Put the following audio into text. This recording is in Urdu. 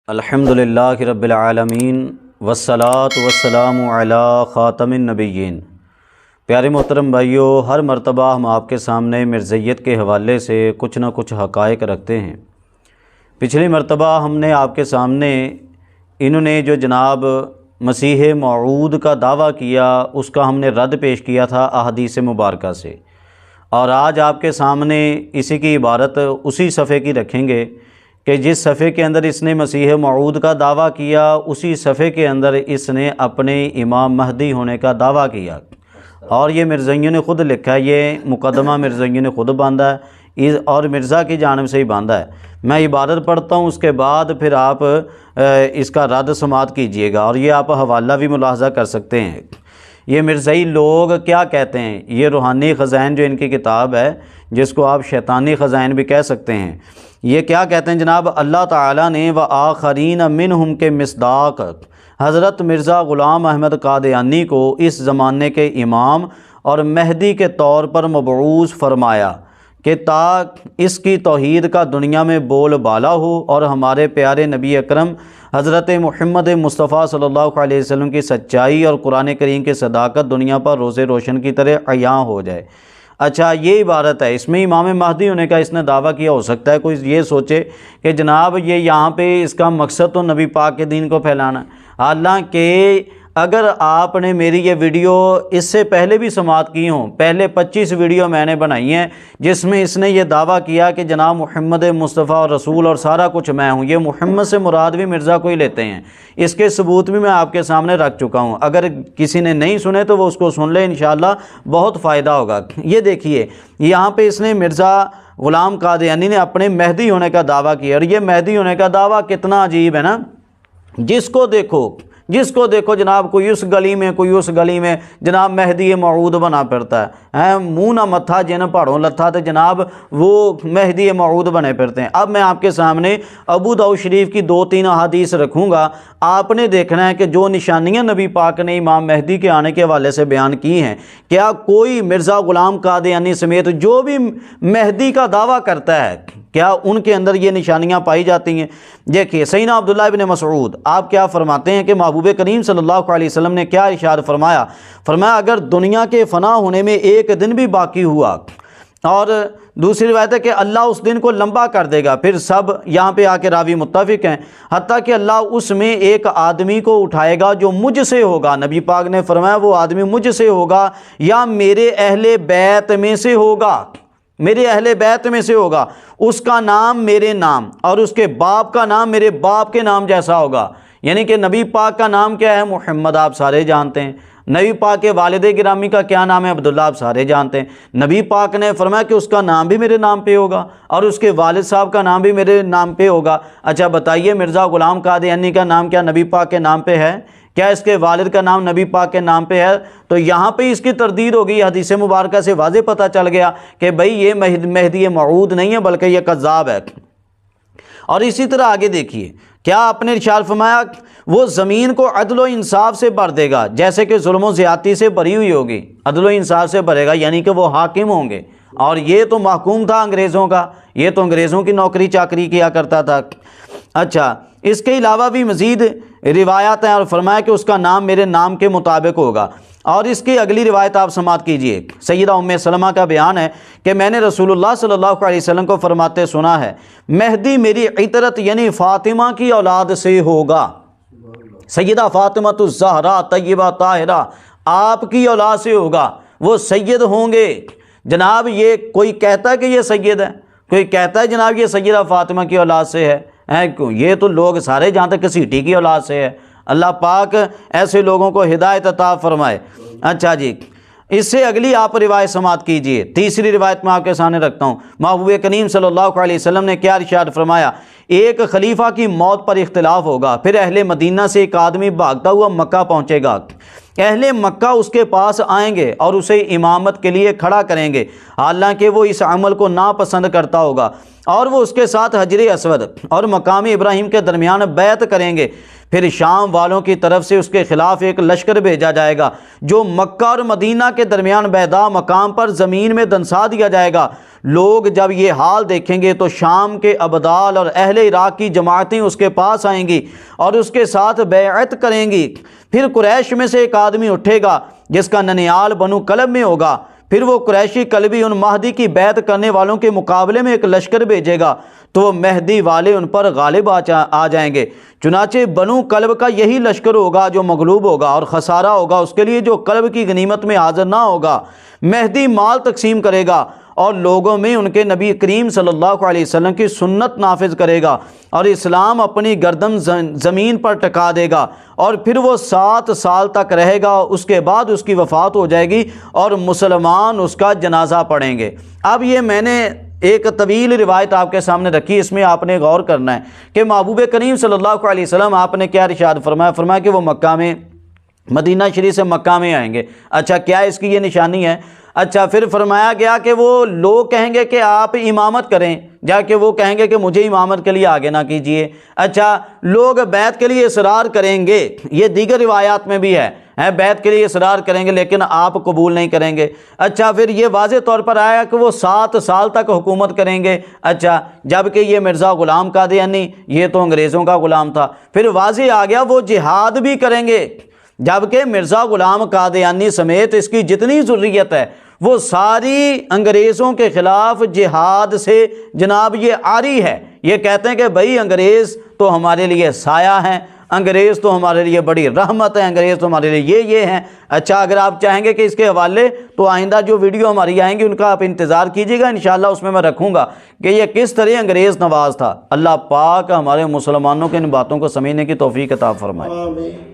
الحمدللہ رب العالمین والصلاة والسلام علی خاتم النبیین۔ پیارے محترم بھائیو، ہر مرتبہ ہم آپ کے سامنے مرزائیت کے حوالے سے کچھ نہ کچھ حقائق رکھتے ہیں۔ پچھلی مرتبہ ہم نے آپ کے سامنے انہوں نے جو جناب مسیح موعود کا دعویٰ کیا اس کا ہم نے رد پیش کیا تھا احادیث مبارکہ سے، اور آج آپ کے سامنے اسی کی عبارت اسی صفحے کی رکھیں گے کہ جس صفحے کے اندر اس نے مسیح موعود کا دعویٰ کیا اسی صفحے کے اندر اس نے اپنے امام مہدی ہونے کا دعویٰ کیا، اور یہ مرزائیوں نے خود لکھا ہے، یہ مقدمہ مرزائیوں نے خود باندھا ہے اور مرزا کی جانب سے ہی باندھا ہے۔ میں عبارت پڑھتا ہوں، اس کے بعد پھر آپ اس کا رد سماعت کیجئے گا، اور یہ آپ حوالہ بھی ملاحظہ کر سکتے ہیں۔ یہ مرزائی لوگ کیا کہتے ہیں، یہ روحانی خزائن جو ان کی کتاب ہے جس کو آپ شیطانی خزائن بھی کہہ سکتے ہیں، یہ کیا کہتے ہیں جناب؟ اللہ تعالیٰ نے وآخرین منہم کے مصداق حضرت مرزا غلام احمد قادیانی کو اس زمانے کے امام اور مہدی کے طور پر مبعوث فرمایا کہ تاکہ اس کی توحید کا دنیا میں بول بالا ہو اور ہمارے پیارے نبی اکرم حضرت محمد مصطفیٰ صلی اللہ علیہ وسلم کی سچائی اور قرآن کریم کی صداقت دنیا پر روز روشن کی طرح عیاں ہو جائے۔ اچھا، یہ عبارت ہے، اس میں امام مہدی ہونے کا اس نے دعویٰ کیا۔ ہو سکتا ہے کوئی یہ سوچے کہ جناب یہ یہاں پہ اس کا مقصد تو نبی پاک کے دین کو پھیلانا ہے، حالانکہ اگر آپ نے میری یہ ویڈیو اس سے پہلے بھی سماعت کی ہوں، پہلے 25 ویڈیو میں نے بنائی ہیں جس میں اس نے یہ دعویٰ کیا کہ جناب محمد مصطفیٰ اور رسول اور سارا کچھ میں ہوں، یہ محمد سے مراد بھی مرزا کو ہی لیتے ہیں، اس کے ثبوت بھی میں آپ کے سامنے رکھ چکا ہوں۔ اگر کسی نے نہیں سنے تو وہ اس کو سن لے، انشاءاللہ بہت فائدہ ہوگا۔ یہ دیکھیے یہاں پہ اس نے مرزا غلام قادیانی نے اپنے مہدی ہونے کا دعویٰ کیا، اور یہ مہدی ہونے کا دعویٰ کتنا عجیب ہے نا، جس کو دیکھو جناب کوئی اس گلی میں کوئی اس گلی میں جناب مہدی موعود بنا پھرتا ہے، منہ نہ متھا جن پہاڑوں لتھا تو جناب وہ مہدی موعود بنے پھرتے ہیں۔ اب میں آپ کے سامنے ابو داؤد شریف کی 2-3 احادیث رکھوں گا، آپ نے دیکھنا ہے کہ جو نشانیاں نبی پاک نے امام مہدی کے آنے کے حوالے سے بیان کی ہیں، کیا کوئی مرزا غلام قادیانی سمیت جو بھی مہدی کا دعویٰ کرتا ہے کیا ان کے اندر یہ نشانیاں پائی جاتی ہیں؟ دیکھیے سیدنا عبداللہ ابن مسعود آپ کیا فرماتے ہیں کہ محبوب کریم صلی اللہ علیہ وسلم نے کیا ارشاد فرمایا؟ فرمایا اگر دنیا کے فنا ہونے میں ایک دن بھی باقی ہوا، اور دوسری روایت ہے کہ اللہ اس دن کو لمبا کر دے گا، پھر سب یہاں پہ آ کے راوی متفق ہیں، حتیٰ کہ اللہ اس میں ایک آدمی کو اٹھائے گا جو مجھ سے ہوگا، نبی پاک نے فرمایا وہ آدمی مجھ سے ہوگا یا میرے اہل بیت میں سے ہوگا، میرے اہل بیت میں سے ہوگا، اس کا نام میرے نام اور اس کے باپ کا نام میرے باپ کے نام جیسا ہوگا۔ یعنی کہ نبی پاک کا نام کیا ہے؟ محمد، آپ سارے جانتے ہیں۔ نبی پاک کے والد گرامی کا کیا نام ہے؟ عبداللہ، آپ سارے جانتے ہیں۔ نبی پاک نے فرمایا کہ اس کا نام بھی میرے نام پہ ہوگا اور اس کے والد صاحب کا نام بھی میرے نام پہ ہوگا۔ اچھا بتائیے مرزا غلام قادیانی کا نام کیا نبی پاک کے نام پہ ہے؟ کیا اس کے والد کا نام نبی پاک کے نام پہ ہے؟ تو یہاں پہ اس کی تردید ہو گئی، حدیث مبارکہ سے واضح پتہ چل گیا کہ بھئی یہ مہدی موعود نہیں ہے بلکہ یہ کذاب ہے۔ اور اسی طرح آگے دیکھیے کیا آپ نے ارشاد فرمایا وہ زمین کو عدل و انصاف سے بھر دے گا جیسے کہ ظلم و زیادتی سے بھری ہوئی ہوگی، عدل و انصاف سے بھرے گا، یعنی کہ وہ حاکم ہوں گے، اور یہ تو محکوم تھا انگریزوں کا، یہ تو انگریزوں کی نوکری چاکری کیا کرتا تھا۔ اچھا اس کے علاوہ بھی مزید روایات ہیں، اور فرمایا کہ اس کا نام میرے نام کے مطابق ہوگا۔ اور اس کی اگلی روایت آپ سماعت کیجئے، سیدہ ام سلمہ کا بیان ہے کہ میں نے رسول اللہ صلی اللہ علیہ وسلم کو فرماتے سنا ہے مہدی میری عطرت یعنی فاطمہ کی اولاد سے ہوگا، سیدہ فاطمہ الزہرا طیبہ طاہرہ آپ کی اولاد سے ہوگا، وہ سید ہوں گے۔ جناب یہ کوئی کہتا ہے کہ یہ سید ہے، کوئی کہتا ہے جناب یہ سیدہ فاطمہ کی اولاد سے ہے، یہ تو لوگ سارے جانتے کہ کسیٹی کی اولاد سے ہے۔ اللہ پاک ایسے لوگوں کو ہدایت عطا فرمائے۔ اچھا جی، اس سے اگلی آپ روایت سماعت کیجئے، تیسری روایت میں آپ کے سامنے رکھتا ہوں۔ محبوب کریم صلی اللہ علیہ وسلم نے کیا ارشاد فرمایا؟ ایک خلیفہ کی موت پر اختلاف ہوگا، پھر اہل مدینہ سے ایک آدمی بھاگتا ہوا مکہ پہنچے گا، اہل مکہ اس کے پاس آئیں گے اور اسے امامت کے لیے کھڑا کریں گے، حالانکہ وہ اس عمل کو ناپسند کرتا ہوگا، اور وہ اس کے ساتھ حجر اسود اور مقام ابراہیم کے درمیان بیعت کریں گے۔ پھر شام والوں کی طرف سے اس کے خلاف ایک لشکر بھیجا جائے گا جو مکہ اور مدینہ کے درمیان بیضاء مقام پر زمین میں دنسا دیا جائے گا، لوگ جب یہ حال دیکھیں گے تو شام کے ابدال اور اہل عراق کی جماعتیں اس کے پاس آئیں گی اور اس کے ساتھ بیعت کریں گی۔ پھر قریش میں سے ایک آدمی اٹھے گا جس کا ننیال بنو کلب میں ہوگا، پھر وہ قریشی کلبی ان مہدی کی بیعت کرنے والوں کے مقابلے میں ایک لشکر بھیجے گا تو وہ مہدی والے ان پر غالب آ جائیں گے۔ چنانچہ بنو کلب کا یہی لشکر ہوگا جو مغلوب ہوگا، اور خسارہ ہوگا اس کے لیے جو کلب کی غنیمت میں حاضر نہ ہوگا۔ مہدی مال تقسیم کرے گا اور لوگوں میں ان کے نبی کریم صلی اللہ علیہ وسلم کی سنت نافذ کرے گا اور اسلام اپنی گردن زمین پر ٹکا دے گا، اور پھر وہ 7 سال تک رہے گا۔ اس کے بعد اس کی وفات ہو جائے گی اور مسلمان اس کا جنازہ پڑھیں گے۔ اب یہ میں نے ایک طویل روایت آپ کے سامنے رکھی، اس میں آپ نے غور کرنا ہے کہ محبوب کریم صلی اللہ علیہ وسلم آپ نے کیا ارشاد فرمایا کہ وہ مکہ میں، مدینہ شریف سے مکہ میں آئیں گے۔ اچھا، کیا اس کی یہ نشانی ہے؟ اچھا، پھر فرمایا گیا کہ وہ لوگ کہیں گے کہ آپ امامت کریں، جا کے وہ کہیں گے کہ مجھے امامت کے لیے آگے نہ کیجئے۔ اچھا، لوگ بیعت کے لیے اصرار کریں گے، یہ دیگر روایات میں بھی ہے، بیعت کے لیے اصرار کریں گے لیکن آپ قبول نہیں کریں گے۔ اچھا، پھر یہ واضح طور پر آیا کہ وہ 7 سال تک حکومت کریں گے۔ اچھا، جبکہ یہ مرزا غلام قادیانی یہ تو انگریزوں کا غلام تھا۔ پھر واضح آ گیا وہ جہاد بھی کریں گے، جبکہ مرزا غلام قادیانی سمیت اس کی جتنی ضروریت ہے وہ ساری انگریزوں کے خلاف جہاد سے جناب یہ عاری ہے۔ یہ کہتے ہیں کہ بھئی انگریز تو ہمارے لیے سایہ ہیں، انگریز تو ہمارے لیے بڑی رحمت ہے، انگریز تو ہمارے لیے یہ ہیں۔ اچھا، اگر آپ چاہیں گے کہ اس کے حوالے تو آئندہ جو ویڈیو ہماری آئیں گی ان کا آپ انتظار کیجیے گا، انشاءاللہ اس میں رکھوں گا کہ یہ کس طرح انگریز نواز تھا۔ اللہ پاک ہمارے مسلمانوں کے ان باتوں کو سمجھنے کی توفیق عطا فرمائے۔ آمین۔